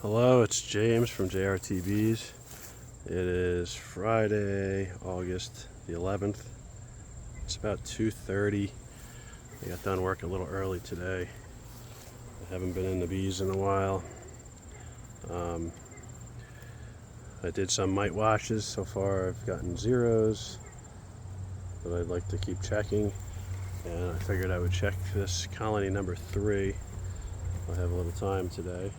Hello, it's James from JRTBs. It is Friday, August the 11th. It's about 2:30. I got done work a little early today. I haven't been in the bees in a while. I did some mite washes. So far I've gotten zeros, but I'd like to keep checking. And I figured I would check this colony number 3. I have a little time today.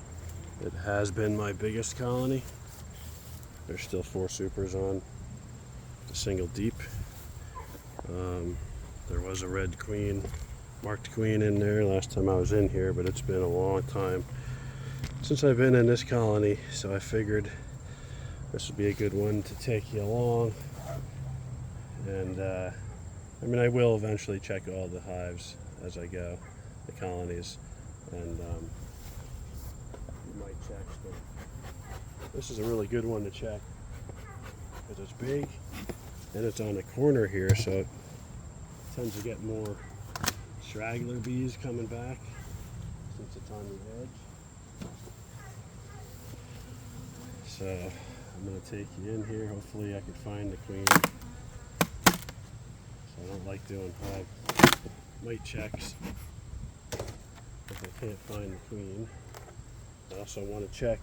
It has been my biggest colony. There's still 4 supers on the single deep. There was a red queen, marked queen in there last time I was in here, but it's been a long time since I've been in this colony, so I figured this would be a good one to take you along. And I will eventually check all the hives as I go, the colonies, and might check, but this is a really good one to check because it's big and it's on the corner here, so it tends to get more straggler bees coming back since it's on the edge. So I'm going to take you in here. Hopefully I can find the queen. So I don't like doing hive mite checks if I can't find the queen. I also want to check,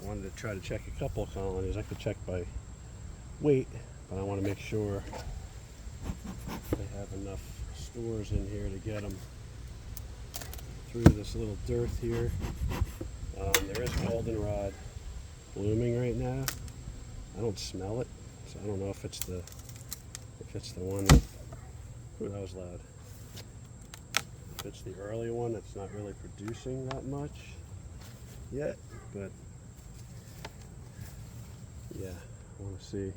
I wanted to try to check a couple of colonies. I could check by weight, but I want to make sure they have enough stores in here to get them through this little dearth here. There is goldenrod blooming right now. I don't smell it, so I don't know if it's the one that, ooh, that was loud. If it's the early one that's not really producing that much yet, but yeah, I want to see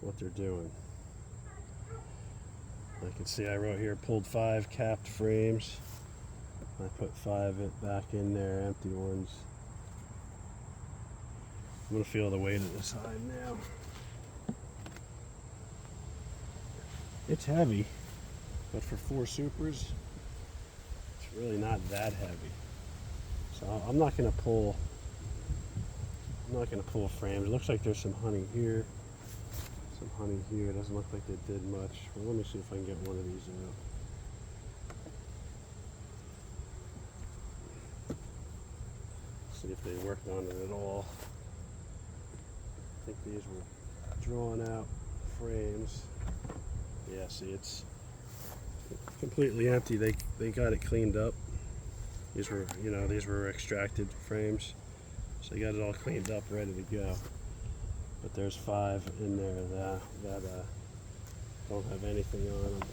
what they're doing. I can see I wrote here pulled 5 capped frames. I put 5 back in there, empty ones. I'm going to feel the weight of this hive now. It's heavy, but for 4 supers, it's really not that heavy. So I'm not going to pull frames. It looks like there's some honey here. Some honey here. It doesn't look like they did much. Well, let me see if I can get one of these out. See if they worked on it at all. I think these were drawn out frames. Yeah, see, it's completely empty. They got it cleaned up. These were extracted frames, so they got it all cleaned up, ready to go. But there's 5 in there that don't have anything on them.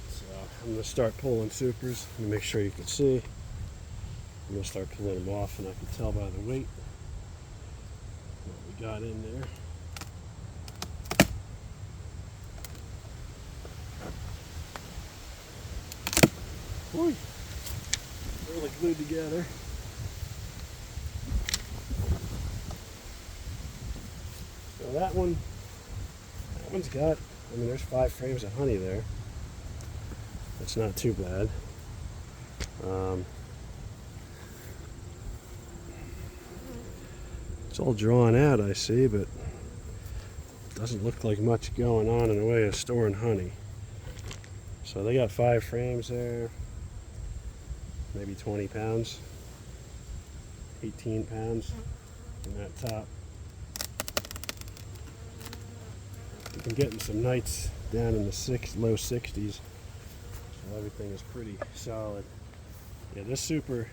So I'm going to start pulling supers. Let me make sure you can see. I'm going to start pulling them off, and I can tell by the weight what we got in there. Boy, really glued together. So that one's got, there's 5 frames of honey there. That's not too bad. It's all drawn out, I see, but doesn't look like much going on in the way of storing honey. So they got 5 frames there. Maybe 20 pounds, 18 pounds in that top. We've been getting some nights down in the low 60s, so everything is pretty solid. Yeah, this one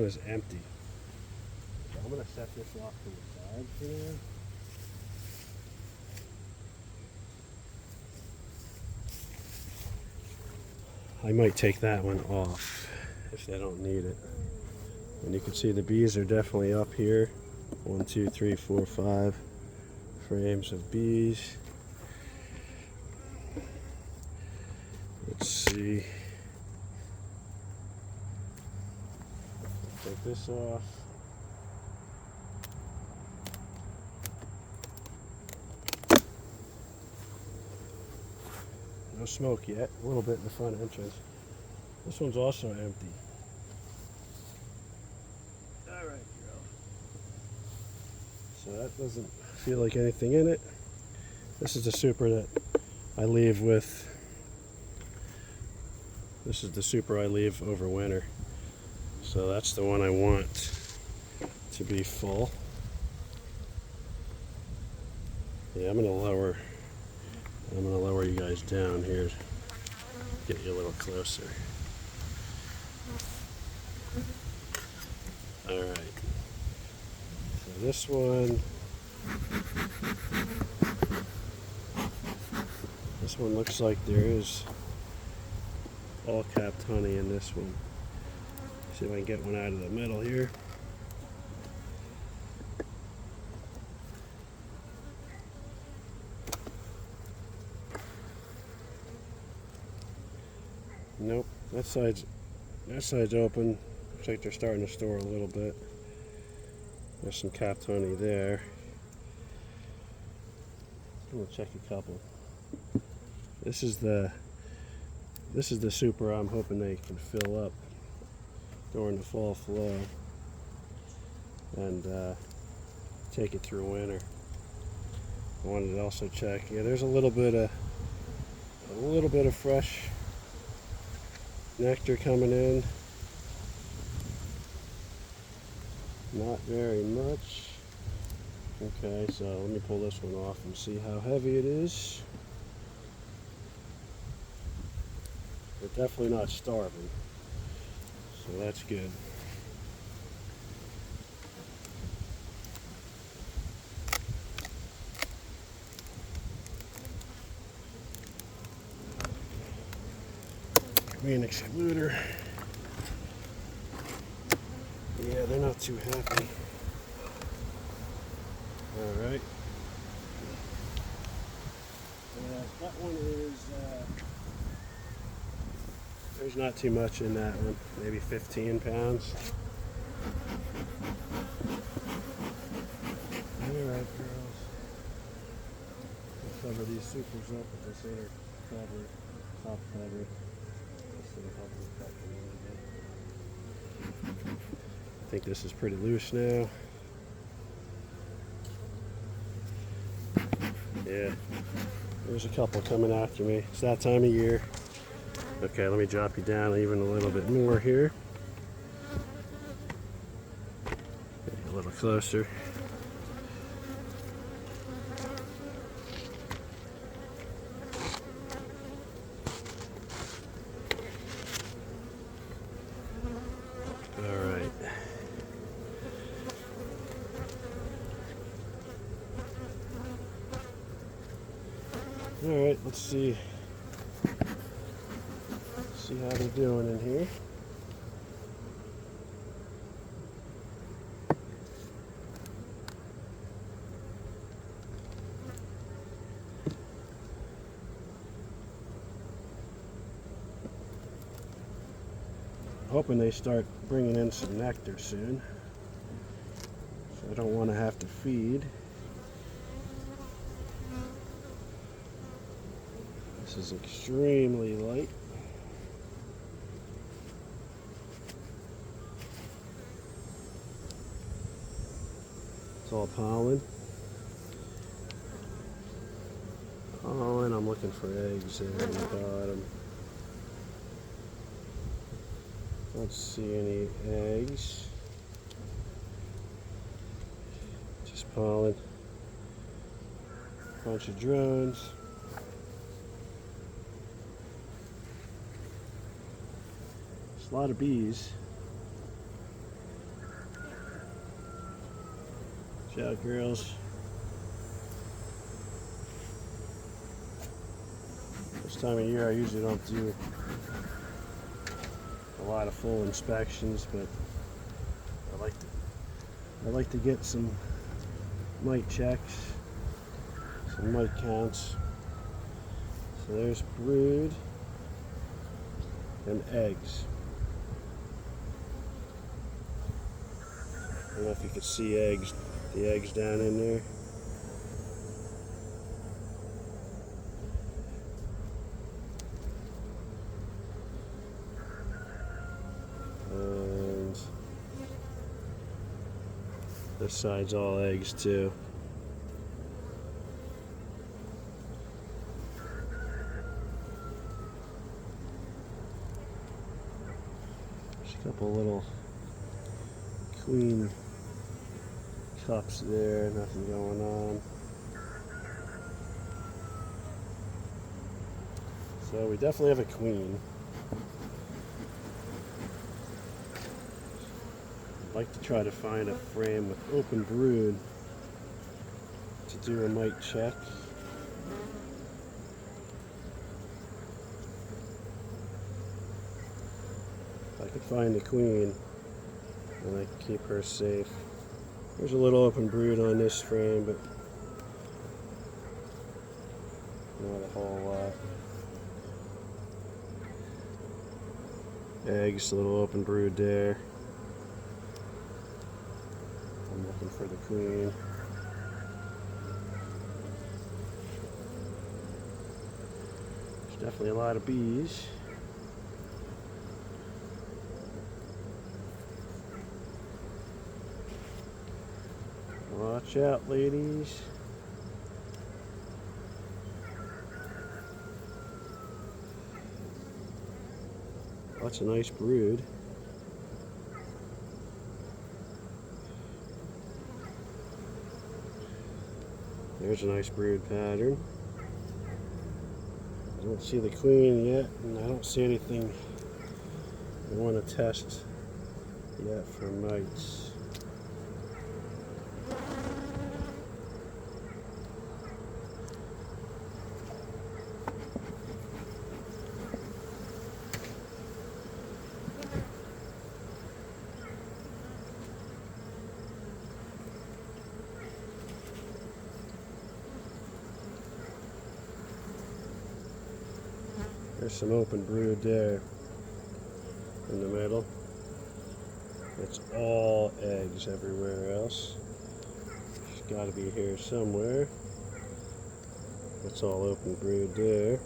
is empty. So I'm going to set this off to the side for now. I might take that one off if they don't need it. And you can see the bees are definitely up here. 1, 2, 3, 4, 5 frames of bees. Let's see. Take this off. No smoke yet. A little bit in the front entrance. This one's also empty. All right, girl. So that doesn't feel like anything in it. This is the super that I leave with. This is the super I leave over winter. So that's the one I want to be full. Yeah, I'm gonna lower you guys down here. Get you a little closer. All right. So this one looks like there is all capped honey in this one. See if I can get one out of the middle here. Nope, that side's open. Looks like they're starting to store a little bit. There's some capped honey there. I'm gonna check a couple. This is the super I'm hoping they can fill up during the fall flow and take it through winter. I wanted to also check. Yeah, there's a little bit of fresh nectar coming in. Not very much. Okay, so let me pull this one off and see how heavy it is. They're definitely not starving, so that's good. Green excluder. Yeah, they're not too happy. All right. That one is, there's not too much in that one, maybe 15 pounds. All right, girls. We'll cover these supers up with this inner cover, top cover. This will help them cut a little bit. I think this is pretty loose now. Yeah, there's a couple coming after me. It's that time of year. Okay, let me drop you down even a little bit more here. Get a little closer. All right. All right, let's see how they're doing in here. Hoping they start bringing in some nectar soon, so I don't want to have to feed. This is extremely light. It's all pollen. Pollen, I'm looking for eggs there on the bottom. Don't see any eggs. Just pollen. Bunch of drones. There's a lot of bees. Watch out, girls. This time of year I usually don't do a lot of full inspections, but I like to get some mite checks, some mite counts. So there's brood and eggs. I don't know if you can see the eggs down in there. This side's all eggs too. There's a couple little queen cups there, nothing going on. So we definitely have a queen. I'd like to try to find a frame with open brood to do a mite check. If I could find the queen, then I can keep her safe. There's a little open brood on this frame, but not a whole lot. Eggs, a little open brood there. I'm looking for the queen. There's definitely a lot of bees. Watch out, ladies. That's a nice brood. There's a nice brood pattern. I don't see the queen yet, and I don't see anything I want to test yet for mites. There's some open brood there in the middle. It's all eggs everywhere else. She's got to be here somewhere. It's all open brood there.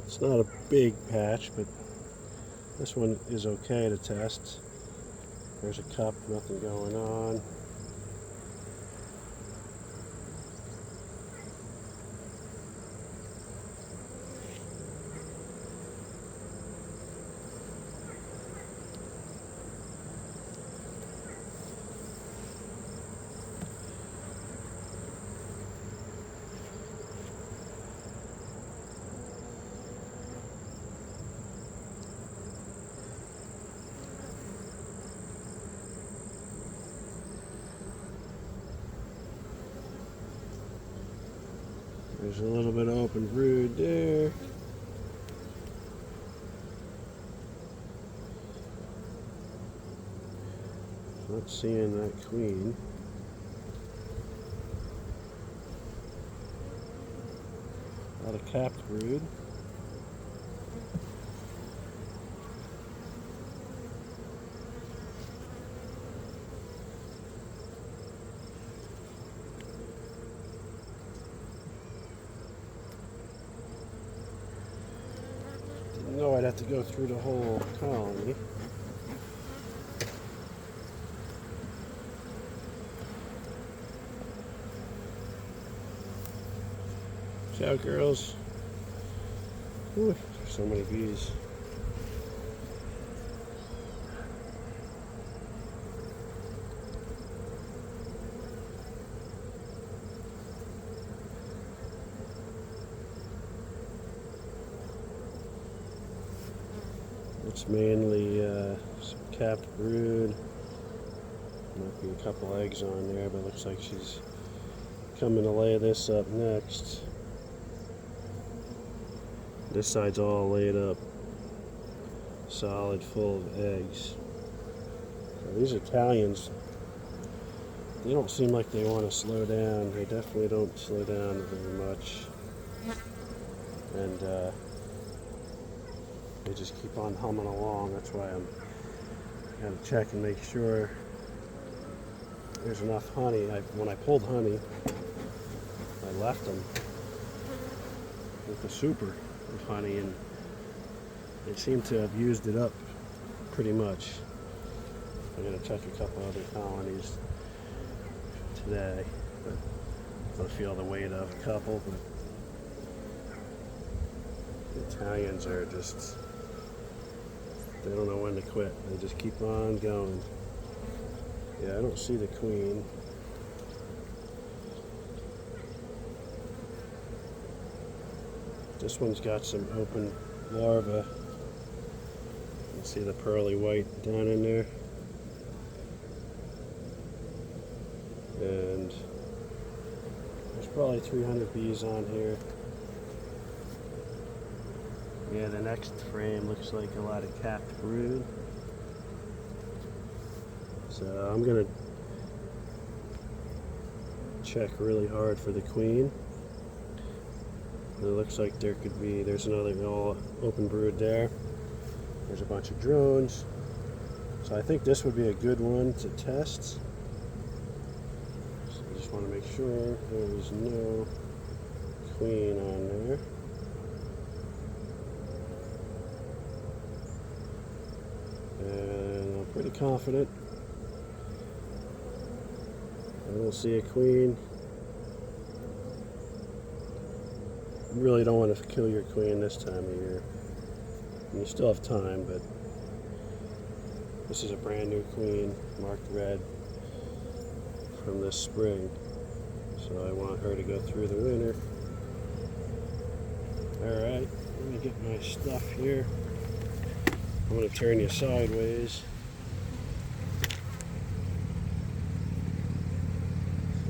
It's not a big patch, but this one is okay to test. There's a cup, nothing going on. There's a little bit of open brood there. Not seeing that queen. Not a capped brood. Didn't know I'd have to go through the whole colony. Ciao, girls. Ooh, there's so many bees. It's mainly some capped brood. Might be a couple eggs on there, but looks like she's coming to lay this up next. This side's all laid up, solid, full of eggs. Now, these Italians, they don't seem like they want to slow down. They definitely don't slow down very much. And they just keep on humming along. That's why I'm going to check and make sure there's enough honey. When I pulled honey, I left them with the super of honey, and They seem to have used it up pretty much. I'm going to check a couple other colonies today, but I feel the weight of a couple. But the Italians are just, they don't know when to quit. They just keep on going. Yeah, I don't see the queen. This one's got some open larvae. You can see the pearly white down in there. And there's probably 300 bees on here. Yeah, the next frame looks like a lot of capped brood. So I'm gonna check really hard for the queen. It looks like there's another little open brood there. There's a bunch of drones. So I think this would be a good one to test. So I just want to make sure there is no queen on there. And I'm pretty confident. I don't see a queen. You really don't want to kill your queen this time of year. And you still have time, but this is a brand new queen, marked red, from this spring. So I want her to go through the winter. Alright, let me get my stuff here. I'm going to turn you sideways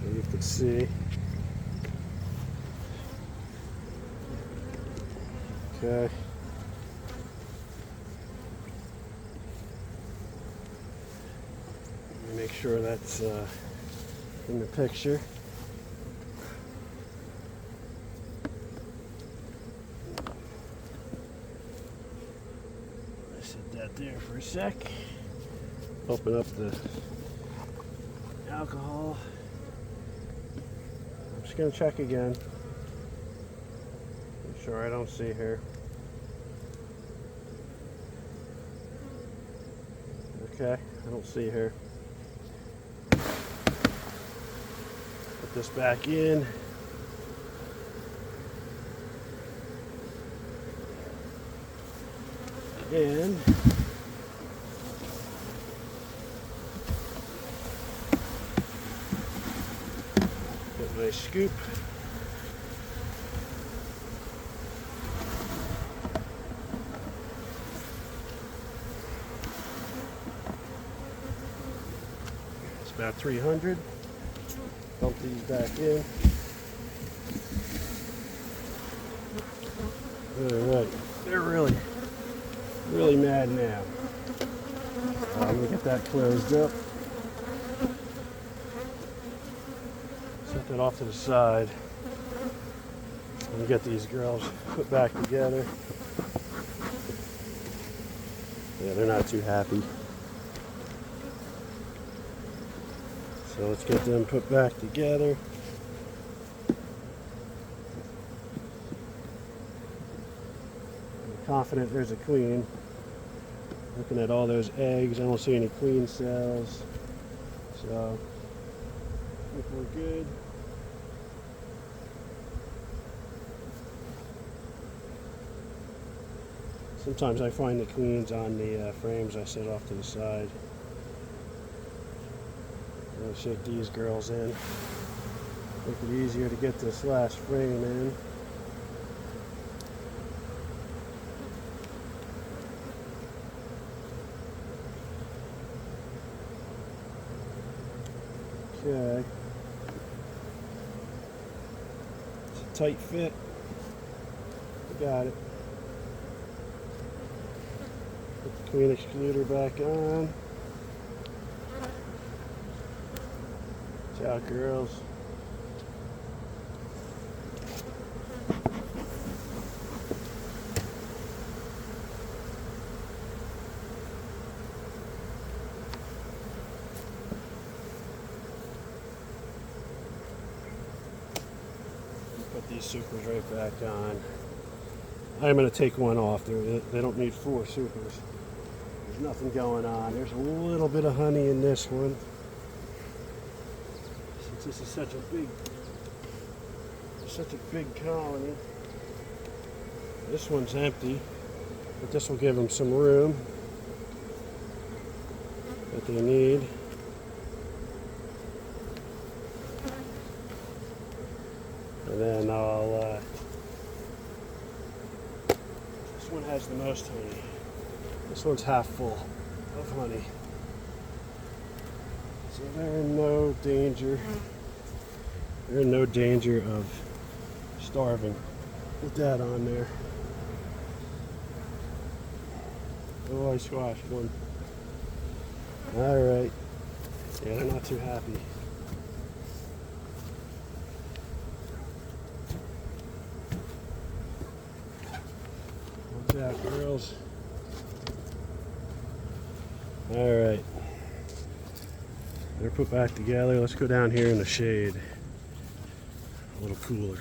so you can see. Okay. Let me make sure that's in the picture. I set that there for a sec. Open up the alcohol. I'm just going to check again. Make sure I don't see her. Okay, I don't see her. Put this back in. And get my scoop. About 300. Dump these back in. Alright, they're really mad now. I'm going to get that closed up. Set that off to the side. And get these girls put back together. Yeah, they're not too happy. So let's get them put back together. I'm confident there's a queen. Looking at all those eggs, I don't see any queen cells. So I think we're good. Sometimes I find the queens on the frames I set off to the side. I'm going to shake these girls in. Make it easier to get this last frame in. Okay. It's a tight fit. We got it. Put the queen excluder back on. Watch out, girls. Put these supers right back on. I'm going to take one off. They don't need 4 supers. There's nothing going on. There's a little bit of honey in this one. Since this is such a big colony. This one's empty, but this will give them some room that they need. And then this one has the most honey. This one's half full of honey. So they're in no danger. They're in no danger of starving with that on there. Oh, I squashed one. Alright. Yeah, they're not too happy. Watch out, girls. Alright. They're put back together. Let's go down here in the shade. A little cooler.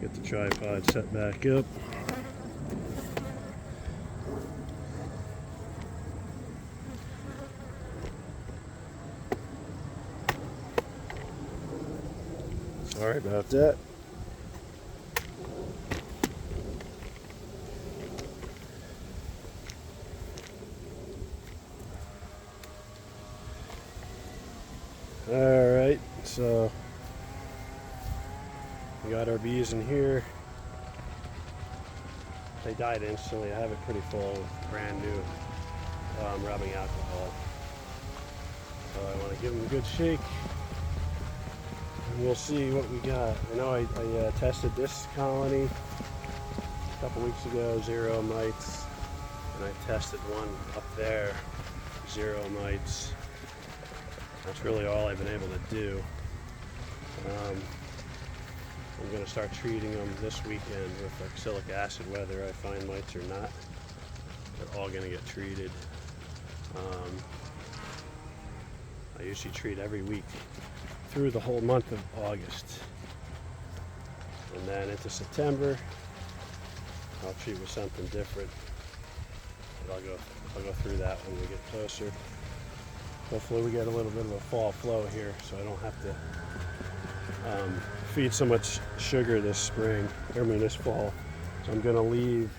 Get the tripod set back up. Sorry about that. Alright, so we got our bees in here. They died instantly. I have it pretty full with brand new rubbing alcohol. So I want to give them a good shake. And we'll see what we got. I know I tested this colony a couple weeks ago, 0 mites. And I tested one up there, 0 mites. That's really all I've been able to do. I'm going to start treating them this weekend with oxalic acid, whether I find mites or not. They're all going to get treated. I usually treat every week through the whole month of August. And then into September, I'll treat with something different. But I'll go through that when we get closer. Hopefully we get a little bit of a fall flow here, so I don't have to feed so much sugar this fall. So I'm gonna leave.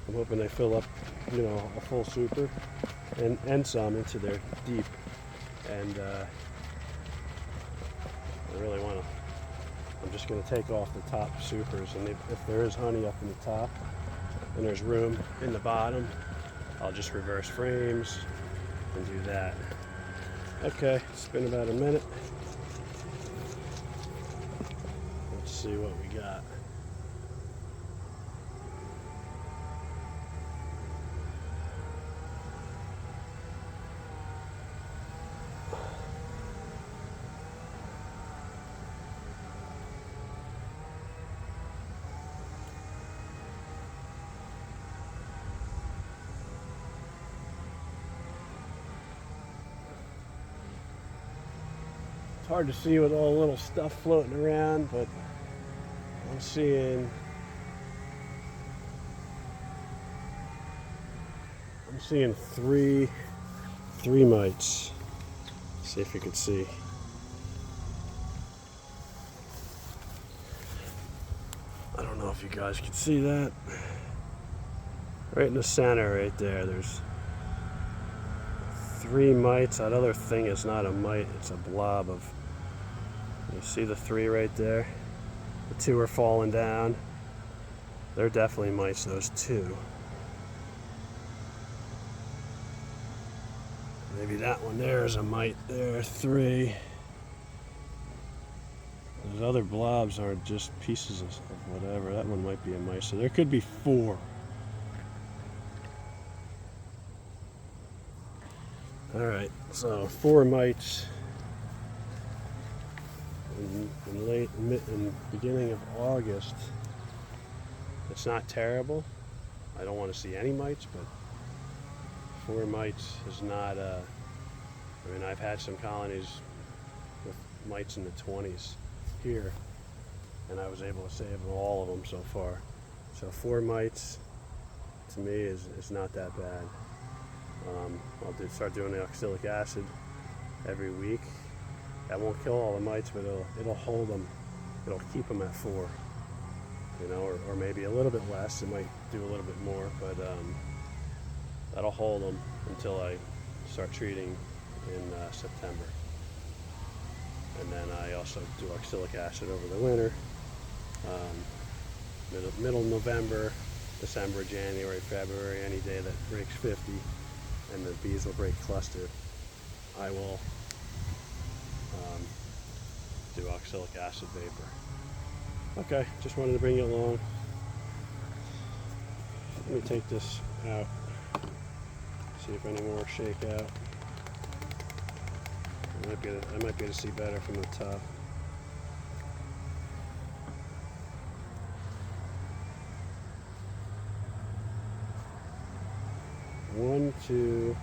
I'm hoping they fill up, a full super and some into their deep. And I really want to. I'm just gonna take off the top supers, and if there is honey up in the top and there's room in the bottom, I'll just reverse frames and do that. Okay, it's been about a minute. Let's see what we got. It's hard to see with all the little stuff floating around, but I'm seeing three mites. See if you can see. I don't know if you guys can see that. Right in the center right there, there's 3 mites. That other thing is not a mite, it's a blob of. You see the 3 right there? The 2 are falling down. They're definitely mites, those 2. Maybe that one there is a mite there, 3. Those other blobs are just pieces of whatever. That one might be a mite, so there could be 4. Alright, so 4 mites in beginning of August. It's not terrible. I don't want to see any mites, but 4 mites is not I mean, I've had some colonies with mites in the 20s here, and I was able to save all of them so far. So 4 mites to me is not that bad. I'll start doing the oxalic acid every week. That won't kill all the mites, but it'll hold them. It'll keep them at 4, you know, or maybe a little bit less. It might do a little bit more, but that'll hold them until I start treating in September. And then I also do oxalic acid over the winter. Middle November, December, January, February, any day that breaks 50 and the bees will break cluster, I will do oxalic acid vapor. Okay, just wanted to bring you along. Let me take this out, see if any more shake out. I might be able to see better from the top. One, two.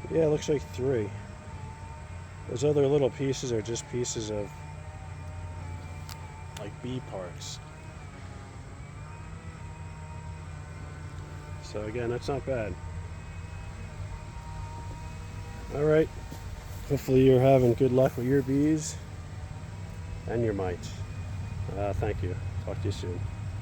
Yeah, it looks like 3. Those other little pieces are just pieces of like bee parts. So again, that's not bad. All right. Hopefully you're having good luck with your bees and your mites. Thank you. Talk to you soon.